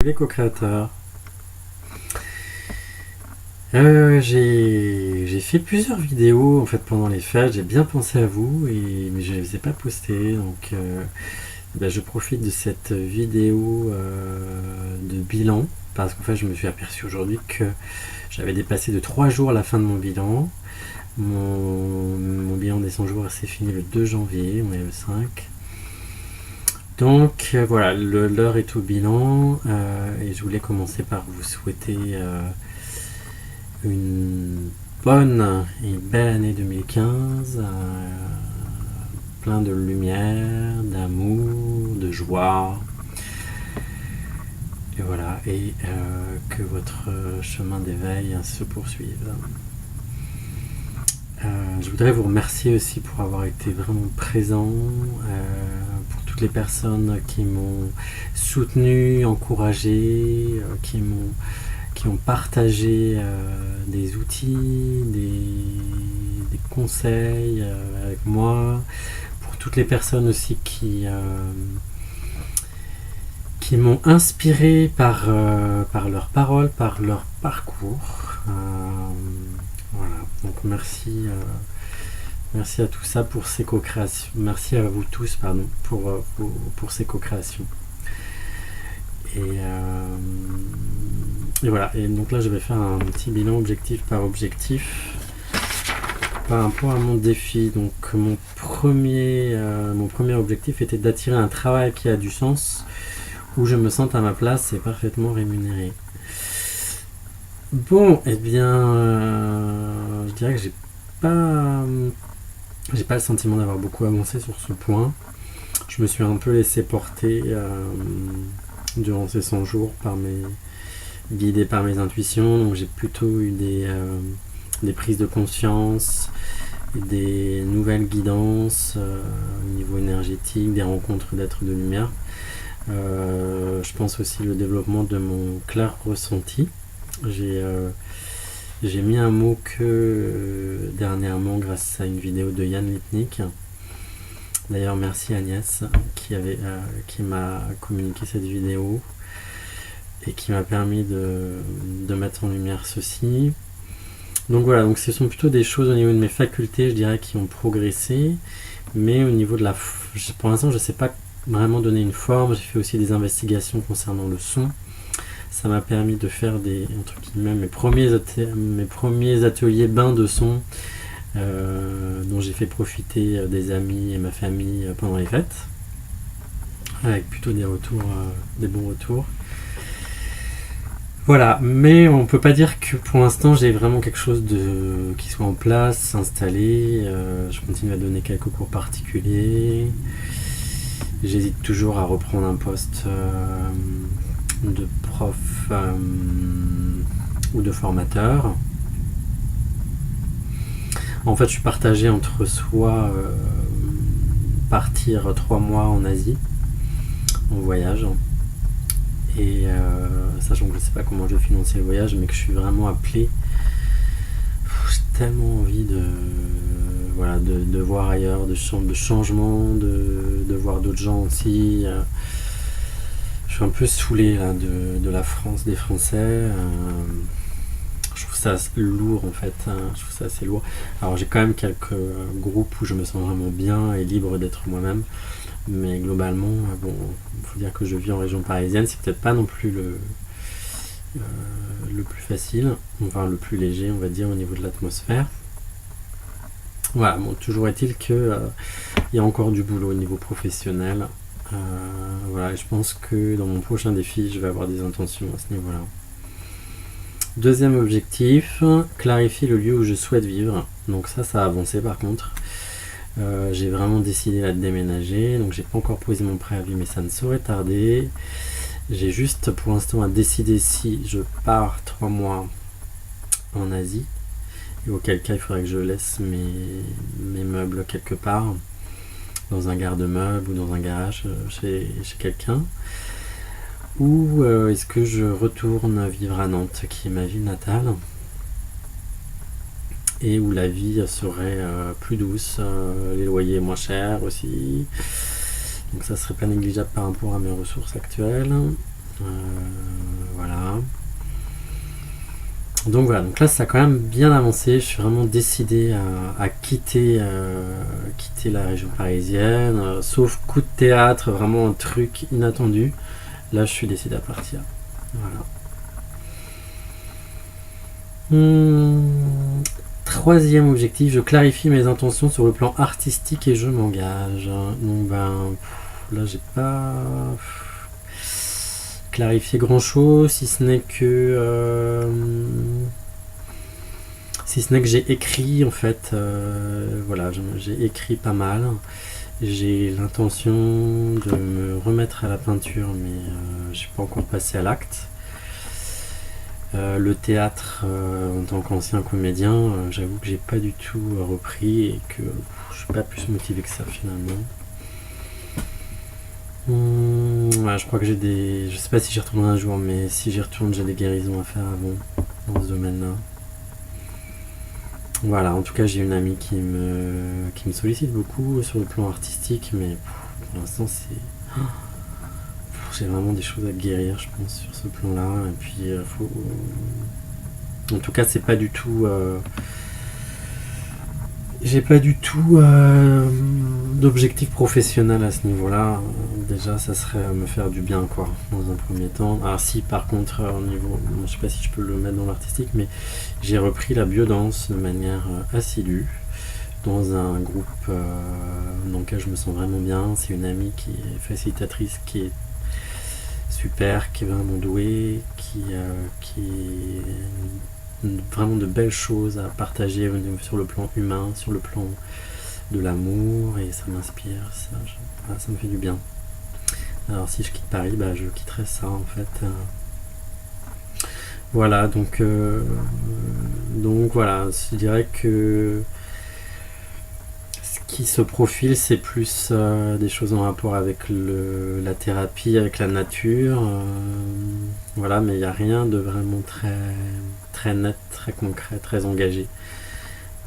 Les co-créateurs. J'ai fait plusieurs vidéos en fait pendant les fêtes, j'ai bien pensé à vous, mais je ne les ai pas postées, donc je profite de cette vidéo de bilan, parce qu'en fait je me suis aperçu aujourd'hui que j'avais dépassé de 3 jours la fin de mon bilan. Mon bilan des 100 jours s'est fini le 2 janvier, on est le 5. Donc voilà, l'heure est au bilan et je voulais commencer par vous souhaiter une bonne et belle année 2015, plein de lumière, d'amour, de joie. Et voilà, et que votre chemin d'éveil se poursuive. Je voudrais vous remercier aussi pour avoir été vraiment présent, pour toutes les personnes qui m'ont soutenu, encouragé, qui ont partagé des outils, des conseils avec moi, pour toutes les personnes aussi qui m'ont inspiré par leurs paroles, par leur parcours. Voilà, donc merci à tout ça pour ces co-créations. Merci à vous tous, pour ces co-créations. Et voilà, et donc là je vais faire un petit bilan objectif par objectif par rapport à mon défi. Donc mon premier objectif était d'attirer un travail qui a du sens, où je me sente à ma place et parfaitement rémunéré. Bon, eh bien, je dirais que j'ai pas le sentiment d'avoir beaucoup avancé sur ce point. Je me suis un peu laissé porter durant ces 100 jours guidé par mes intuitions. Donc j'ai plutôt eu des prises de conscience, des nouvelles guidances au niveau énergétique, des rencontres d'êtres de lumière. Je pense aussi le développement de mon clair ressenti. J'ai mis un mot que dernièrement grâce à une vidéo de Yann Lipnik. D'ailleurs merci Agnès qui m'a communiqué cette vidéo et qui m'a permis de mettre en lumière ceci. Donc voilà, donc ce sont plutôt des choses au niveau de mes facultés, je dirais, qui ont progressé, mais au niveau de pour l'instant je ne sais pas vraiment donner une forme. J'ai fait aussi des investigations concernant le son. Ça m'a permis de faire mes premiers ateliers bains de son dont j'ai fait profiter des amis et ma famille pendant les fêtes, avec plutôt des bons retours. Voilà, mais on peut pas dire que pour l'instant j'ai vraiment quelque chose qui soit en place, installé. Je continue à donner quelques cours particuliers. J'hésite toujours à reprendre un poste de prof ou de formateur. En fait, je suis partagé entre soit partir 3 mois en Asie en voyage, et sachant que je ne sais pas comment je vais financer le voyage, mais que je suis vraiment appelé. J'ai tellement envie de voir ailleurs, de changement, de voir d'autres gens aussi. Je suis un peu saoulé là, de la France, des Français. Je trouve ça lourd en fait, je trouve ça assez lourd. Alors j'ai quand même quelques groupes où je me sens vraiment bien et libre d'être moi-même, mais globalement, bon, il faut dire que je vis en région parisienne, c'est peut-être pas non plus le plus facile, enfin le plus léger on va dire au niveau de l'atmosphère. Voilà, bon, toujours est-il que y a encore du boulot au niveau professionnel. Voilà, et je pense que dans mon prochain défi, je vais avoir des intentions à ce niveau-là. Deuxième objectif, clarifier le lieu où je souhaite vivre. Donc ça a avancé par contre. J'ai vraiment décidé de déménager, donc j'ai pas encore posé mon préavis, mais ça ne saurait tarder. J'ai juste pour l'instant à décider si je pars 3 mois en Asie, et auquel cas il faudrait que je laisse mes meubles quelque part, dans un garde-meubles ou dans un garage chez quelqu'un, ou est-ce que je retourne vivre à Nantes, qui est ma ville natale, et où la vie serait plus douce, les loyers moins chers aussi, donc ça serait pas négligeable par rapport à mes ressources actuelles. Donc voilà, donc là ça a quand même bien avancé, je suis vraiment décidé à quitter la région parisienne, sauf coup de théâtre, vraiment un truc inattendu. Là je suis décidé à partir. Voilà. Troisième objectif, je clarifie mes intentions sur le plan artistique et je m'engage. Donc là j'ai pas clarifié grand chose, si ce n'est que j'ai écrit en fait, voilà, j'ai écrit pas mal. J'ai l'intention de me remettre à la peinture, mais je suis pas encore passé à l'acte. Le théâtre, en tant qu'ancien comédien, j'avoue que j'ai pas du tout repris et que je suis pas plus motivé que ça finalement. Ouais, je crois que je sais pas si j'y retournerai un jour, mais si j'y retourne, j'ai des guérisons à faire avant dans ce domaine-là. Voilà, en tout cas, j'ai une amie qui me sollicite beaucoup sur le plan artistique, mais pour l'instant, j'ai vraiment des choses à guérir, je pense, sur ce plan-là. Et puis, en tout cas, c'est pas du tout. J'ai pas du tout d'objectif professionnel à ce niveau-là. Déjà, ça serait me faire du bien, quoi, dans un premier temps. Alors si, par contre, au niveau, je sais pas si je peux le mettre dans l'artistique, mais j'ai repris la biodanse de manière assidue dans un groupe dans lequel je me sens vraiment bien. C'est une amie qui est facilitatrice, qui est super, qui est vraiment douée, qui vraiment de belles choses à partager sur le plan humain, sur le plan de l'amour, et ça m'inspire, ça me fait du bien. Alors si je quitte Paris, je quitterai ça en fait. Voilà, donc voilà, je dirais que ce qui se profile, c'est plus des choses en rapport avec la thérapie, avec la nature. Voilà, mais il n'y a rien de vraiment très net, très concret, très engagé.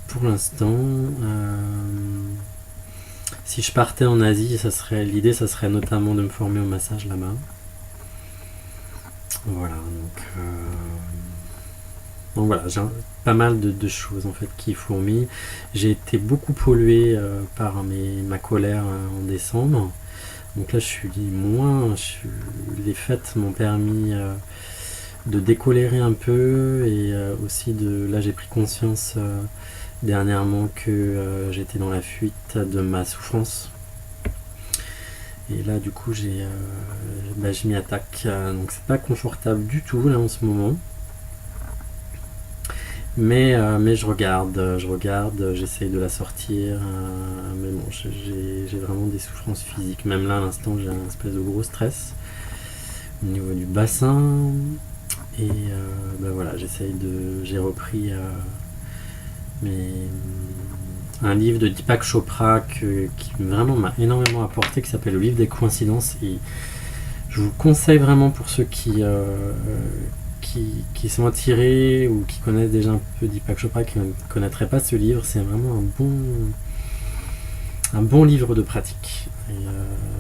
Pour l'instant, si je partais en Asie, l'idée, ça serait notamment de me former au massage là-bas. Voilà, donc voilà, j'ai pas mal de choses en fait qui fourmillent. J'ai été beaucoup pollué par ma colère en décembre. Donc là, les fêtes m'ont permis de décolérer un peu, et aussi là j'ai pris conscience dernièrement que j'étais dans la fuite de ma souffrance. Et là du coup je m'y attaque, donc c'est pas confortable du tout là en ce moment. Mais je regarde, j'essaye de la sortir, mais bon, j'ai vraiment des souffrances physiques. Même là, à l'instant, j'ai un espèce de gros stress au niveau du bassin. Et voilà, j'ai repris un livre de Deepak Chopra qui vraiment m'a énormément apporté, qui s'appelle Le livre des coïncidences. Et je vous conseille vraiment, pour ceux qui sont attirés ou qui connaissent déjà un peu Deepak Chopra, qui ne connaîtraient pas ce livre, c'est vraiment un bon livre de pratique. Et,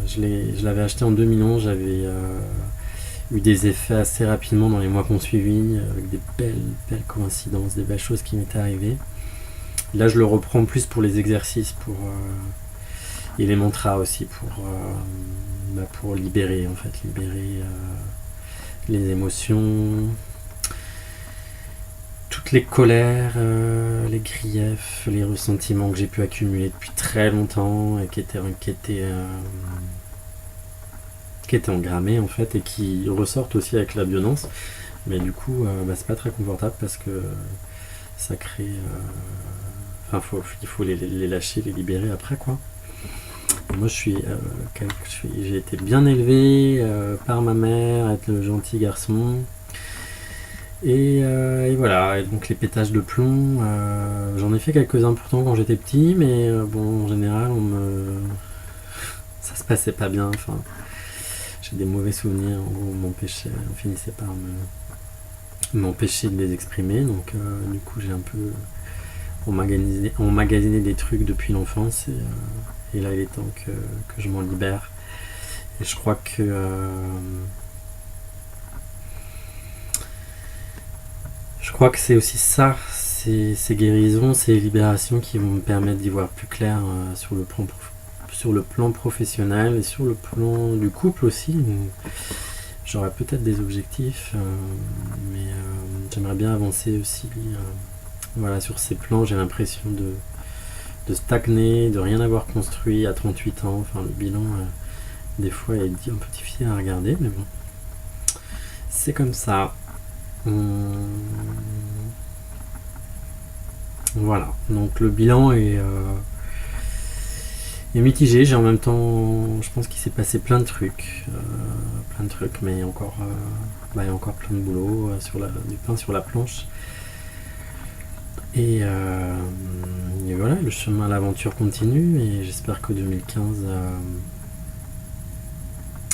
je l'avais acheté en 2011, j'avais eu des effets assez rapidement dans les mois qu'on suivi, avec des belles coïncidences, des belles choses qui m'étaient arrivées. Là, je le reprends plus pour les exercices, et les mantras aussi, pour libérer les émotions, toutes les colères, les griefs, les ressentiments que j'ai pu accumuler depuis très longtemps et qui étaient engrammés en fait, et qui ressortent aussi avec la biodance. Mais du coup, c'est pas très confortable parce que ça crée... il faut les lâcher, les libérer après, quoi. Et moi, j'ai été bien élevé par ma mère, être le gentil garçon. Et voilà, et donc les pétages de plomb, j'en ai fait quelques-uns pourtant quand j'étais petit, mais bon, en général, ça se passait pas bien. Enfin, j'ai des mauvais souvenirs où on finissait par m'empêcher de les exprimer. Donc, du coup, j'ai un peu emmagasiné des trucs depuis l'enfance, et là, il est temps que je m'en libère. Et je crois que Je crois que c'est aussi ça, ces guérisons, ces libérations qui vont me permettre d'y voir plus clair sur le plan professionnel et sur le plan du couple aussi. J'aurais peut-être des objectifs, mais j'aimerais bien avancer aussi. Voilà, sur ces plans, j'ai l'impression de stagner, de rien avoir construit à 38 ans. Enfin, le bilan, des fois, est un peu difficile à regarder, mais bon, c'est comme ça. Voilà, donc le bilan est mitigé. J'ai en même temps, je pense qu'il s'est passé plein de trucs, mais il y a encore plein de boulot, du pain sur la planche. Et voilà, le chemin, l'aventure continue, et j'espère que 2015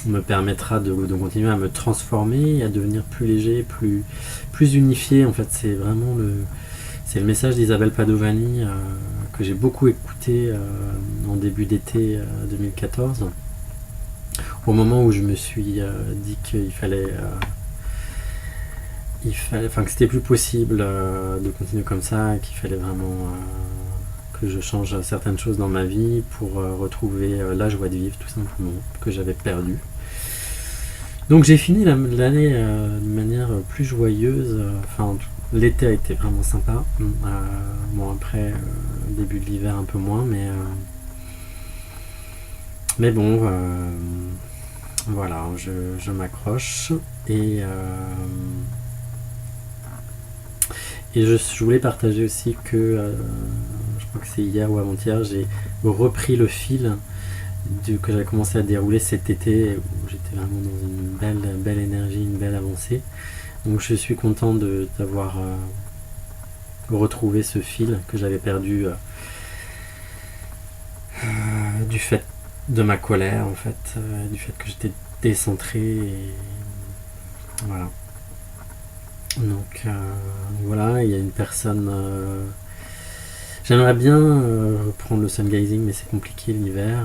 me permettra de continuer à me transformer, à devenir plus léger, plus unifié. En fait, c'est vraiment le message d'Isabelle Padovani que j'ai beaucoup écouté en début d'été 2014, au moment où je me suis dit qu'il fallait, que c'était plus possible de continuer comme ça, et qu'il fallait vraiment que je change certaines choses dans ma vie pour retrouver la joie de vivre, tout simplement, que j'avais perdue. Donc j'ai fini l'année de manière plus joyeuse. L'été a été vraiment sympa. Bon, après, début de l'hiver un peu moins, mais bon, voilà, je m'accroche. Et je voulais partager aussi que, je crois que c'est hier ou avant-hier, j'ai repris le fil que j'avais commencé à dérouler cet été, où j'étais vraiment dans une belle énergie, une belle avancée. Donc je suis content d'avoir retrouvé ce fil que j'avais perdu du fait de ma colère, en fait, du fait que j'étais décentré, et voilà. Donc voilà, il y a une personne... j'aimerais bien reprendre le sun gazing, mais c'est compliqué l'hiver,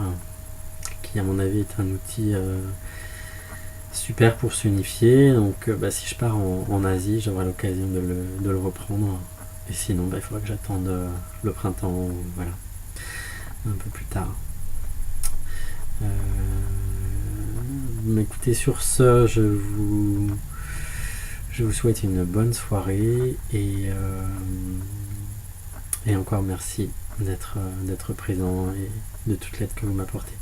qui à mon avis est un outil super pour s'unifier. Donc si je pars en Asie, j'aurai l'occasion de le reprendre. Et sinon, il faudra que j'attende le printemps, voilà, un peu plus tard. Mais écoutez, sur ce, je vous souhaite une bonne soirée, et encore merci d'être présent et de toute l'aide que vous m'apportez.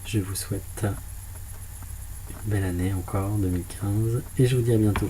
Je vous souhaite une belle année encore, 2015, et je vous dis à bientôt.